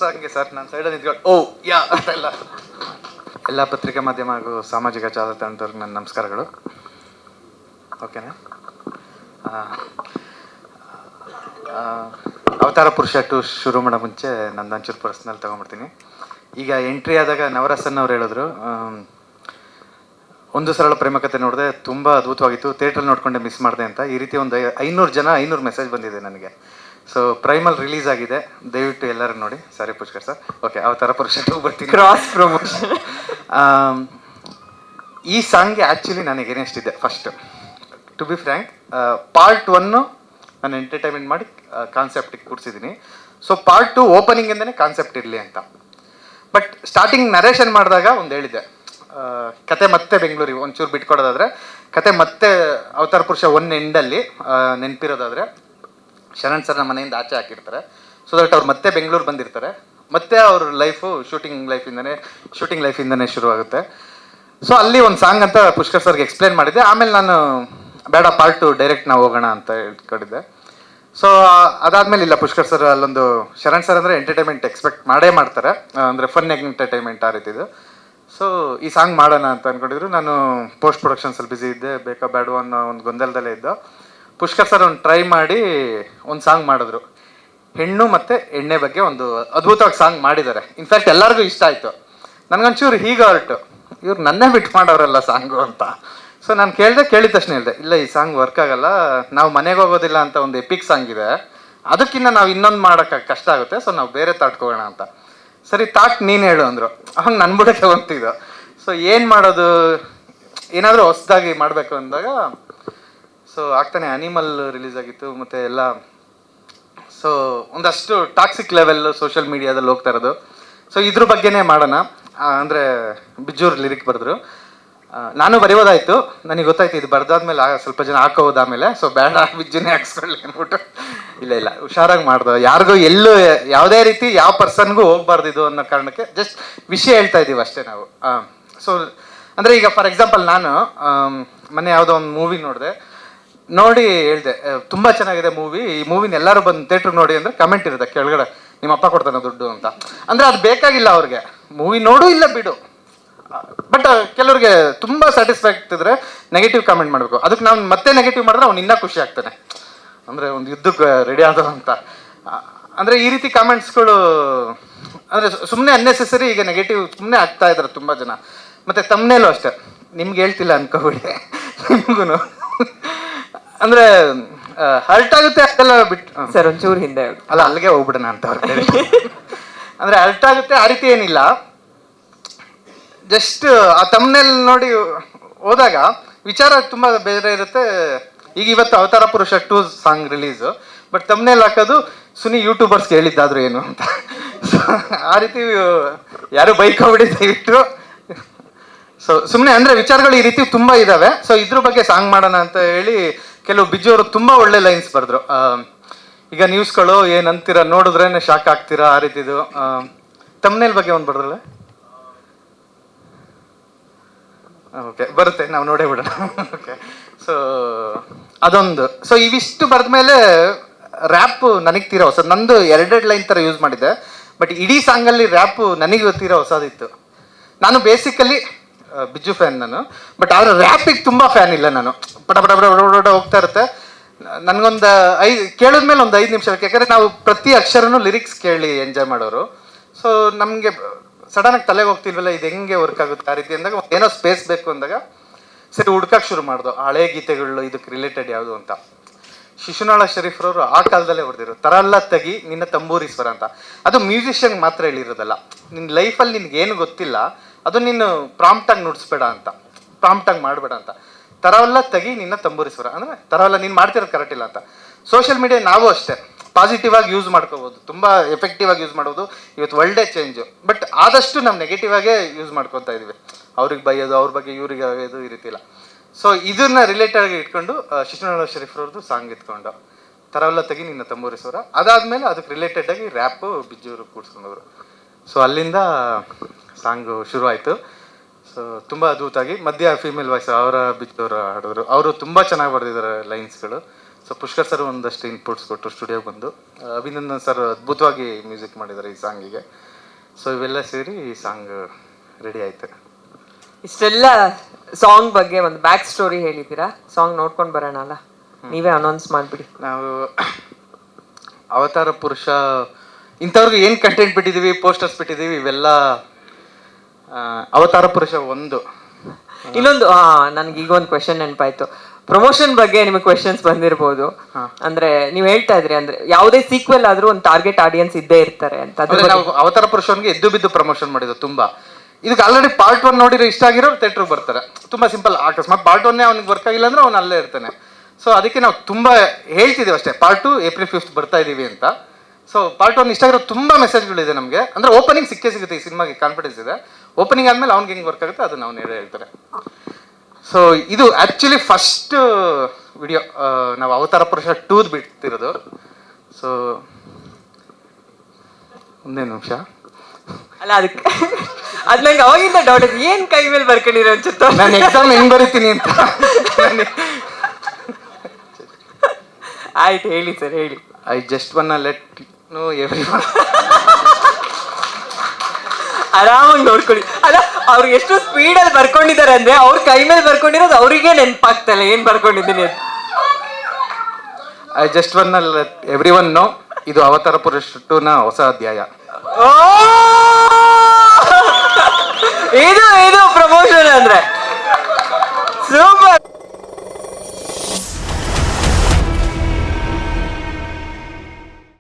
ಹಂಗೆ ಸರ್ ನಾನು ಸೈಡಲ್ಲಿ ನಿಂತ್ಕೊಂಡು ಓ ಯಾ ಎಲ್ಲ ಪತ್ರಿಕಾ ಮಾಧ್ಯಮ ಹಾಗೂ ಸಾಮಾಜಿಕ ಜಾಲತಾಣದವ್ರಿಗೆ ನನ್ನ ನಮಸ್ಕಾರಗಳು. ಓಕೆನಾ? ಅವತಾರ ಪುರುಷ 2 ಶುರು ಮಾಡೋ ಮುಂಚೆ ನಂದೊಂಚೂರು ಪರ್ಸ್ನಲ್ ತೊಗೊಂಡ್ಬಿಡ್ತೀನಿ. ಈಗ ಎಂಟ್ರಿ ಆದಾಗ ನವರಸನ್ ಅವ್ರು ಹೇಳಿದ್ರು, ಒಂದು ಸರಳ ಪ್ರೇಮಕತೆ ನೋಡಿದೆ, ತುಂಬ ಅದ್ಭುತವಾಗಿತ್ತು, ಥಿಯೇಟ್ರಲ್ಲಿ ನೋಡ್ಕೊಂಡೆ ಮಿಸ್ ಮಾಡಿದೆ ಅಂತ. ಈ ರೀತಿ ಒಂದು 500 ಮೆಸೇಜ್ ಬಂದಿದೆ ನನಗೆ. ಸೊ ಪ್ರೈಮಲ್ ರಿಲೀಸ್ ಆಗಿದೆ, ದಯವಿಟ್ಟು ಎಲ್ಲರೂ ನೋಡಿ. ಸಾರಿ ಪುಷ್ಕರ್ ಸರ್. ಓಕೆ, ಅವತಾರ ಪುರುಷ 2 ಬರ್ತೀನಿ. Cross promotion. ಈ ಸಾಂಗ್ಗೆ ಆ್ಯಕ್ಚುಲಿ ನನಗೆ ಏನಿಷ್ಟಿದೆ, first to be frank, part 1 ನಾನು ಎಂಟರ್ಟೈನ್ಮೆಂಟ್ ಮಾಡಿ ಕಾನ್ಸೆಪ್ಟಿಗೆ ಕೂರಿಸಿದ್ದೀನಿ. ಸೊ ಪಾರ್ಟ್ 2 ಓಪನಿಂಗಿಂದನೇ ಕಾನ್ಸೆಪ್ಟ್ ಇರಲಿ ಅಂತ. ಬಟ್ ಸ್ಟಾರ್ಟಿಂಗ್ ನರೇಷನ್ ಮಾಡಿದಾಗ ಒಂದು ಹೇಳಿದೆ, ಕತೆ ಮತ್ತೆ ಬೆಂಗಳೂರಿಗೆ ಒಂಚೂರು ಬಿಟ್ಕೊಡೋದಾದರೆ, ಕತೆ ಮತ್ತೆ ಅವತಾರ ಪುರುಷ 1 ಎಂಡಲ್ಲಿ ನೆನಪಿರೋದಾದರೆ ಶರಣ್ ಸರ್ ನಮ್ಮ ಮನೆಯಿಂದ ಆಚೆ ಹಾಕಿರ್ತಾರೆ. ಸೊ ದಟ್ ಅವ್ರು ಮತ್ತೆ ಬೆಂಗಳೂರು ಬಂದಿರ್ತಾರೆ, ಮತ್ತೆ ಅವ್ರ ಲೈಫು ಶೂಟಿಂಗ್ ಲೈಫಿಂದನೇ ಶುರುವಾಗುತ್ತೆ. ಸೊ ಅಲ್ಲಿ ಒಂದು ಸಾಂಗ್ ಅಂತ ಪುಷ್ಕರ್ ಸರ್ಗೆ ಎಕ್ಸ್ಪ್ಲೇನ್ ಮಾಡಿದ್ದೆ. ಆಮೇಲೆ ನಾನು ಬೇಡ ಪಾರ್ಟ್ 2 ಡೈರೆಕ್ಟ್ ನಾವು ಹೋಗೋಣ ಅಂತ ಹೇಳ್ಕೊಂಡಿದ್ದೆ. ಸೊ ಅದಾದಮೇಲೆ ಇಲ್ಲ, ಪುಷ್ಕರ್ ಸರ್ ಅಲ್ಲೊಂದು ಶರಣ್ ಸರ್ ಅಂದರೆ ಎಂಟರ್ಟೈನ್ಮೆಂಟ್ ಎಕ್ಸ್ಪೆಕ್ಟ್ ಮಾಡೇ ಮಾಡ್ತಾರೆ, ಅಂದರೆ ಫನ್ ಎಂಟರ್ಟೈನ್ಮೆಂಟ್ ಆ ರೀತಿದು. ಸೊ ಈ ಸಾಂಗ್ ಮಾಡೋಣ ಅಂತ ಅಂದ್ಕೊಂಡಿದ್ರು. ನಾನು ಪೋಸ್ಟ್ ಪ್ರೊಡಕ್ಷನ್ಸಲ್ಲಿ ಬ್ಯುಸಿ ಇದ್ದೆ, ಬೇಕಾ ಬೇಡ ಅನ್ನೋ ಒಂದು ಗೊಂದಲದಲ್ಲೇ ಇದ್ದು. ಪುಷ್ಕರ್ ಸರ್ ಒಂದು ಟ್ರೈ ಮಾಡಿ ಒಂದು ಸಾಂಗ್ ಮಾಡಿದ್ರು, ಹೆಣ್ಣು ಮತ್ತು ಎಣ್ಣೆ ಬಗ್ಗೆ ಒಂದು ಅದ್ಭುತವಾಗಿ ಸಾಂಗ್ ಮಾಡಿದ್ದಾರೆ. ಇನ್ಫ್ಯಾಕ್ಟ್ ಎಲ್ಲರಿಗೂ ಇಷ್ಟ ಆಯಿತು. ನನಗೊಂಚೂರು ಹೀಗೆ ಹೊರಟು, ಇವ್ರು ನನ್ನೇ ಬಿಟ್ಟು ಮಾಡೋರಲ್ಲ ಸಾಂಗು ಅಂತ. ಸೊ ನಾನು ಕೇಳಿದ ತಕ್ಷಣ ಹೇಳಿದೆ, ಇಲ್ಲ ಈ ಸಾಂಗ್ ವರ್ಕ್ ಆಗಲ್ಲ, ನಾವು ಮನೆಗೆ ಹೋಗೋದಿಲ್ಲ ಅಂತ ಒಂದು ಎಪಿಕ್ ಸಾಂಗ್ ಇದೆ, ಅದಕ್ಕಿಂತ ನಾವು ಇನ್ನೊಂದು ಮಾಡೋಕ್ಕೆ ಕಷ್ಟ ಆಗುತ್ತೆ, ಸೊ ನಾವು ಬೇರೆ ತಾಟ್ಕೋಗೋಣ ಅಂತ. ಸರಿ ತಾಟ್ ನೀನು ಹೇಳು ಅಂದರು. ಹಂಗೆ ನನ್ನ ಬಿಡಕ್ಕೆ ಹೊಂತಿದ್ದು. ಸೊ ಏನು ಮಾಡೋದು, ಏನಾದರೂ ಹೊಸದಾಗಿ ಮಾಡಬೇಕು ಅಂದಾಗ ಸೊ ಆಗ್ತಾನೆ ಅನಿಮಲ್ ರಿಲೀಸ್ ಆಗಿತ್ತು, ಮತ್ತು ಎಲ್ಲ ಸೊ ಒಂದಷ್ಟು ಟಾಕ್ಸಿಕ್ ಲೆವೆಲ್ ಸೋಷಿಯಲ್ ಮೀಡಿಯಾದಲ್ಲಿ ಹೋಗ್ತಾ ಇರೋದು. ಸೊ ಇದ್ರ ಬಗ್ಗೆನೇ ಮಾಡೋಣ ಅಂದರೆ ಬಿಜ್ಜೂರು ಲಿರಿಕ್ ಬರೆದ್ರು. ನಾನು ಬರೆಯೋದಾಯಿತು, ನನಗೆ ಗೊತ್ತಾಯ್ತು ಇದು ಬರ್ದಾದ್ಮೇಲೆ ಸ್ವಲ್ಪ ಜನ ಹಾಕೋದು ಆಮೇಲೆ, ಸೊ ಬೇಡ ಬಿಜ್ಜುನೇ ಹಾಕ್ಸ್ಕೊಳ್ಳಿ ಅಂದ್ಬಿಟ್ಟು ಇಲ್ಲ ಹುಷಾರಾಗಿ ಮಾಡ್ದು, ಯಾರಿಗೂ ಎಲ್ಲೂ ಯಾವುದೇ ರೀತಿ ಯಾವ ಪರ್ಸನ್ಗೂ ಹೋಗ್ಬಾರ್ದು ಇದು ಅನ್ನೋ ಕಾರಣಕ್ಕೆ ಜಸ್ಟ್ ವಿಷಯ ಹೇಳ್ತಾ ಇದ್ದೀವಿ ಅಷ್ಟೇ ನಾವು. ಸೊ ಅಂದರೆ ಈಗ ಫಾರ್ ಎಕ್ಸಾಂಪಲ್ ನಾನು ಮೊನ್ನೆ ಯಾವುದೋ ಒಂದು ಮೂವಿ ನೋಡಿ ಹೇಳಿದೆ, ತುಂಬ ಚೆನ್ನಾಗಿದೆ ಮೂವಿ, ಈ ಮೂವಿನ ಎಲ್ಲರೂ ಬಂದು ಥಿಯೇಟ್ರಿಗೆ ನೋಡಿ ಅಂದರೆ ಕಮೆಂಟ್ ಇರುತ್ತೆ ಕೆಳಗಡೆ, ನಿಮ್ಮ ಅಪ್ಪ ಕೊಡ್ತಾನೆ ದುಡ್ಡು ಅಂತ. ಅಂದರೆ ಅದು ಬೇಕಾಗಿಲ್ಲ ಅವ್ರಿಗೆ, ಮೂವಿ ನೋಡು ಇಲ್ಲ ಬಿಡು. ಬಟ್ ಕೆಲವ್ರಿಗೆ ತುಂಬ ಸ್ಯಾಟಿಸ್ಫ್ಯಾಕ್ಟ್ ಇದ್ರೆ ನೆಗೆಟಿವ್ ಕಾಮೆಂಟ್ ಮಾಡಬೇಕು. ಅದಕ್ಕೆ ನಾವು ಮತ್ತೆ ನೆಗೆಟಿವ್ ಮಾಡಿದ್ರೆ ಅವ್ನು ಇನ್ನೂ ಖುಷಿ ಆಗ್ತಾನೆ, ಅಂದರೆ ಒಂದು ಯುದ್ಧಕ್ಕೆ ರೆಡಿ ಆದೋ ಅಂತ. ಅಂದರೆ ಈ ರೀತಿ ಕಾಮೆಂಟ್ಸ್ಗಳು ಅಂದರೆ ಸುಮ್ಮನೆ ಅನ್ನೆಸೆಸರಿ ಈಗ ನೆಗೆಟಿವ್ ಸುಮ್ಮನೆ ಆಗ್ತಾ ಇದ್ದಾರೆ ತುಂಬ ಜನ. ಮತ್ತು ತಮ್ಮನೇಲೂ ಅಷ್ಟೇ, ನಿಮ್ಗೆ ಹೇಳ್ತಿಲ್ಲ ಅನ್ಕೋಬಿಡಿ, ನಿಮಗೂ ಅಂದರೆ ಹರ್ಟ್ ಆಗುತ್ತೆ ಅದೆಲ್ಲ ಬಿಟ್ಟು ಸರ್ ಒಂಚೂರು ಹಿಂದೆ ಅಲ್ಲ ಅಲ್ಲಿಗೆ ಹೋಗ್ಬಿಡೋಣ ಅಂತ ಅವ್ರು ಅಂದರೆ ಹರ್ಟ್ ಆಗುತ್ತೆ, ಆ ರೀತಿ ಏನಿಲ್ಲ. ಜಸ್ಟ್ ಆ ತಮ್ಮನೇಲಿ ನೋಡಿ ಹೋದಾಗ ವಿಚಾರ ತುಂಬ ಬೇರೆ ಇರುತ್ತೆ. ಈಗ ಇವತ್ತು ಅವತಾರ ಪುರುಷ 2 ಸಾಂಗ್ ರಿಲೀಸು, ಬಟ್ ತಮ್ಮನೇಲಿ ಹಾಕೋದು ಸುನಿ ಯೂಟ್ಯೂಬರ್ಸ್ಗೆ ಹೇಳಿದ್ದಾದ್ರು ಏನು ಅಂತ. ಆ ರೀತಿ ಯಾರು ಬೈಕ್ ಹೋಗ್ಬಿಡಿ ದಯವಿಟ್ಟು. ಸೊ ಸುಮ್ಮನೆ ಅಂದರೆ ವಿಚಾರಗಳು ಈ ರೀತಿ ತುಂಬ ಇದ್ದಾವೆ. ಸೊ ಇದ್ರ ಬಗ್ಗೆ ಸಾಂಗ್ ಮಾಡೋಣ ಅಂತ ಹೇಳಿ ಕೆಲವು ಬಿಜ್ಜವರು ತುಂಬ ಒಳ್ಳೆ ಲೈನ್ಸ್ ಬರೆದ್ರು. ಈಗ ನ್ಯೂಸ್ಗಳು ಏನಂತೀರ ನೋಡಿದ್ರೇನೆ ಶಾಕ್ ಆಗ್ತೀರಾ ಆ ರೀತಿದು. ತಮ್ಮನೇಲ್ ಬಗ್ಗೆ ಒಂದು ಬರೆದ್ರಲ್ಲ, ಓಕೆ ಬರುತ್ತೆ, ನಾವು ನೋಡೇ ಬಿಡೋಣ. ಓಕೆ, ಸೊ ಅದೊಂದು. ಸೊ ಇವಿಷ್ಟು ಬರೆದ್ಮೇಲೆ ರ್ಯಾಪು ನನಗೆ ತೀರಾ ಹೊಸ, ನಂದು 2 ಲೈನ್ ಥರ ಯೂಸ್ ಮಾಡಿದ್ದೆ, ಬಟ್ ಇಡೀ ಸಾಂಗಲ್ಲಿ ರ್ಯಾಪು ನನಗೆ ತೀರಾ ಹೊಸದಿತ್ತು. ನಾನು ಬೇಸಿಕಲಿ ಬಿಜ್ಜು ಫ್ಯಾನ್ ನಾನು, ಬಟ್ ಆದರೆ ರ್ಯಾಪಿಗೆ ತುಂಬ ಫ್ಯಾನ್ ಇಲ್ಲ ನಾನು. ಪಟ ಪಟ ಪಟ ಪಟ ಹೋಗ್ತಾ ಇರುತ್ತೆ. ನನಗೊಂದು ಕೇಳಿದ್ಮೇಲೆ ಒಂದು 5 ನಿಮಿಷ ಬೇಕು, ಯಾಕಂದರೆ ನಾವು ಪ್ರತಿ ಅಕ್ಷರನೂ ಲಿರಿಕ್ಸ್ ಕೇಳಿ ಎಂಜಾಯ್ ಮಾಡೋರು. ಸೊ ನಮಗೆ ಸಡನ್ನಾಗಿ ತಲೆಗೆ ಹೋಗ್ತಿಲ್ವಲ್ಲ, ಇದು ಹೆಂಗೆ ವರ್ಕ್ ಆಗುತ್ತೆ ಆ ರೀತಿ ಅಂದಾಗ ಏನೋ ಸ್ಪೇಸ್ ಬೇಕು ಅಂದಾಗ ಸರಿ ಹುಡ್ಕಕ್ಕೆ ಶುರು ಮಾಡ್ದು ಹಳೆ ಗೀತೆಗಳು ಇದಕ್ಕೆ ರಿಲೇಟೆಡ್ ಯಾವುದು ಅಂತ. ಶಿಶುನಾಳ ಶರೀಫ್ರವರು ಆ ಕಾಲದಲ್ಲೇ ಹೊಡೆದಿರು, ತರಲ್ಲ ತೆಗಿ ನಿನ್ನ ತಂಬೂರೀಶ್ವರ ಅಂತ. ಅದು ಮ್ಯೂಸಿಷಿಯನ್ಗೆ ಮಾತ್ರ ಹೇಳಿರೋದಲ್ಲ, ನಿನ್ನ ಲೈಫಲ್ಲಿ ನಿನ್ಗೇನು ಗೊತ್ತಿಲ್ಲ ಅದು ನೀನು ಪ್ರಾಂಪ್ಟಾಗಿ ನುಡಿಸ್ಬೇಡ ಅಂತ, ಪ್ರಾಂಪ್ಟಾಗಿ ಮಾಡಬೇಡ ಅಂತ. ತರವಲ್ಲ ತೆಗಿ ನಿನ್ನ ತಂಬೂರೀಶ್ವರ ಅಂದರೆ ತರವಲ್ಲ ನೀನು ಮಾಡ್ತಿರೋದು ಕರೆಕ್ಟ್ ಇಲ್ಲ ಅಂತ. ಸೋಷಿಯಲ್ ಮೀಡಿಯಾ ನಾವು ಅಷ್ಟೇ ಪಾಸಿಟಿವ್ ಆಗಿ ಯೂಸ್ ಮಾಡ್ಕೋಬೋದು, ತುಂಬ ಎಫೆಕ್ಟಿವ್ ಆಗಿ ಯೂಸ್ ಮಾಡ್ಬೋದು. ಇವತ್ತು ಒಳ್ಳೆ ಚೇಂಜು, ಬಟ್ ಆದಷ್ಟು ನಾವು ನೆಗೆಟಿವ್ ಆಗೇ ಯೂಸ್ ಮಾಡ್ಕೊತಾ ಇದೀವಿ. ಅವ್ರಿಗೆ ಬೈಯೋದು, ಅವ್ರ ಬಗ್ಗೆ ಇವ್ರಿಗೆ ಆಗೋದು ಈ ರೀತಿ ಇಲ್ಲ. ಸೊ ಇದನ್ನ ರಿಲೇಟೆಡ್ ಆಗಿ ಇಟ್ಕೊಂಡು ಶಿಶುನಾಳ ಶರೀಫ್ರವ್ರದ್ದು ಸಾಂಗ್ ಇಟ್ಕೊಂಡು ತರವಲ್ಲ ತೆಗಿ ನಿನ್ನ ತಂಬೂರೀಶ್ವರ. ಅದಾದಮೇಲೆ ಅದಕ್ಕೆ ರಿಲೇಟೆಡ್ ಆಗಿ ರ್ಯಾಪು ಬಿಜ್ಜೂರು ಕೂಡ್ಸ್ಕೊಂಡವರು. ಸೊ ಅಲ್ಲಿಂದ ಸಾಂಗು ಶುರು ಆಯಿತು. ಸೊ ತುಂಬ ಅದ್ಭುತವಾಗಿ ಮಧ್ಯ ಫೀಮೇಲ್ ವಾಯ್ಸ್ ಅವರ ಬಿಜ್ಜವರು ಹಾಡಿದ್ರು. ಅವರು ತುಂಬ ಚೆನ್ನಾಗಿ ಬರೆದಿದ್ದಾರೆ ಲೈನ್ಸ್ಗಳು. ಸೊ ಪುಷ್ಕರ್ ಸರ್ ಒಂದಷ್ಟು ಇನ್ಪುಟ್ಸ್ ಕೊಟ್ಟರು ಸ್ಟುಡಿಯೋಗೆ ಬಂದು. ಅಭಿನಂದನ್ ಸರ್ ಅದ್ಭುತವಾಗಿ ಮ್ಯೂಸಿಕ್ ಮಾಡಿದ್ದಾರೆ ಈ ಸಾಂಗಿಗೆ. ಸೊ ಇವೆಲ್ಲ ಸೇರಿ ಈ ಸಾಂಗ್ ರೆಡಿ ಆಯ್ತು. ಇಷ್ಟೆಲ್ಲ ಸಾಂಗ್ ಬಗ್ಗೆ ಒಂದು ಬ್ಯಾಕ್ ಸ್ಟೋರಿ ಹೇಳಿದ್ದೀರಾ, ಸಾಂಗ್ ನೋಡ್ಕೊಂಡು ಬರೋಣ ಅಲ್ಲ, ನೀವೇ ಅನೌನ್ಸ್ ಮಾಡಿಬಿಡಿ. ನಾವು ಅವತಾರ ಪುರುಷ ಇಂಥವ್ರಿಗೆ ಏನು ಕಂಟೆಂಟ್ ಬಿಟ್ಟಿದ್ದೀವಿ, ಪೋಸ್ಟರ್ಸ್ ಬಿಟ್ಟಿದ್ದೀವಿ, ಇವೆಲ್ಲ ಅವತಾರ ಪುರುಷ ಒಂದು. ಇನ್ನೊಂದು ನನ್ಗೆ ಈಗ ಒಂದು ಕ್ವೆಶನ್ ನೆನಪಾಯ್ತು. ಪ್ರಮೋಷನ್ ಬಗ್ಗೆ ನಿಮಗೆ ಕ್ವೆಶನ್ಸ್ ಬಂದಿರ್ಬೋದು. ಅಂದ್ರೆ ನೀವು ಹೇಳ್ತಾ ಇದ್ರಿ ಅಂದ್ರೆ ಯಾವುದೇ ಸೀಕ್ವೆಲ್ ಆದ್ರೂ ಒಂದು ಟಾರ್ಗೆಟ್ ಆಡಿಯನ್ಸ್ ಇದ್ದೇ ಇರ್ತಾರೆ ಅಂತ. ನಾವು ಅವತಾರ ಪುರುಷನ್ಗೆ ಎದ್ದು ಬಿದ್ದು ಪ್ರಮೋಷನ್ ಮಾಡಿದ್ದು ತುಂಬಾ. ಇದಕ್ಕೆ ಆಲ್ರೆಡಿ ಪಾರ್ಟ್ 1 ನೋಡಿರೋ ಇಷ್ಟ ಆಗಿರೋ ಥಿಯೇಟ್ರಿಗೆ ಬರ್ತಾರೆ. ತುಂಬಾ ಸಿಂಪಲ್. ಅಕಸ್ಮಾತ್ ಪಾರ್ಟ್ 1 ಅವ್ನಿಗೆ ವರ್ಕ್ ಆಗಿಲ್ಲ ಅಂದ್ರೆ ಅವ್ನು ಅಲ್ಲೇ ಇರ್ತಾನೆ. ಸೊ ಅದಕ್ಕೆ ನಾವು ತುಂಬಾ ಹೇಳ್ತಿದ್ದೀವಿ ಅಷ್ಟೇ, ಪಾರ್ಟ್ 2 ಏಪ್ರಿಲ್ 5 ಬರ್ತಾ ಇದೀವಿ ಅಂತ. ಸೊ ಪಾರ್ಟ್ 1 ಇಷ್ಟ ಆಗಿರೋ ತುಂಬಾ ಮೆಸೇಜ್ಗಳಿದೆ ನಮಗೆ. ಅಂದ್ರೆ ಓಪನಿಂಗ್ ಸಿಗುತ್ತೆ ಈ ಸಿನಿಮಾಗೆ, ಕಾನ್ಫಿಡೆನ್ಸ್ ಇದೆ. ಓಪನಿಂಗ್ ಆದ್ಮೇಲೆ ಅವ್ನಿಗೆ ಹೆಂಗೆ ವರ್ಕ್ ಆಗುತ್ತೆ ಅದನ್ನ ಅವ್ನು ಹೇಳ್ತಾರೆ. ಸೊ ಇದು ಆಕ್ಚುಲಿ ಫಸ್ಟ್ ವಿಡಿಯೋ ನಾವು ಅವತಾರ ಪುರುಷ 2 ಬಿಡ್ತಿರೋದು. ಸೊ ಒಂದೇ ನಿಮಿಷ. ಅಲ್ಲ ಅದಕ್ಕೆ ಅದ್ ನಂಗೆ ಅವಾಗಿಂದ ಡೌಟ್ ಇದೆ, ಏನ್ ಕೈ ಮೇಲೆ ಬರ್ಕೊಂಡಿರೋ ಅನ್ಸುತ್ತೋ. ನಾನು ಎಕ್ಸಾಮ್ ಹೆಂಗ್ ಬರೀತೀನಿ ಅಂತ. ಆಯ್ತು ಹೇಳಿ ಸರ್, ಹೇಳಿ. ಐ ಜಸ್ಟ್ ವನ್ನ ಲೆಟ್ ನೋ ಎವ್ರಿವನ್. ಆರಾಮಾಗಿ ನೋಡ್ಕೊಳ್ಳಿ. ಅಲ್ಲ ಅವ್ರು ಎಷ್ಟು ಸ್ಪೀಡಲ್ಲಿ ಬರ್ಕೊಂಡಿದ್ದಾರೆ ಅಂದ್ರೆ ಅವ್ರ ಕೈ ಮೇಲೆ ಬರ್ಕೊಂಡಿರೋದು ಅವರಿಗೆ ನೆನಪಾಗ್ತಲ್ಲ ಏನ್ ಬರ್ಕೊಂಡಿದ್ದೀನಿ ಅಂತ. ಐ ಜಸ್ಟ್ ವನ್ನ ಲೆಟ್ ಎವ್ರಿವನ್ ನೋ ಇದು ಅವತಾರ ಪುರುಷ 2ನ ಹೊಸ ಅಧ್ಯಾಯ. ಓ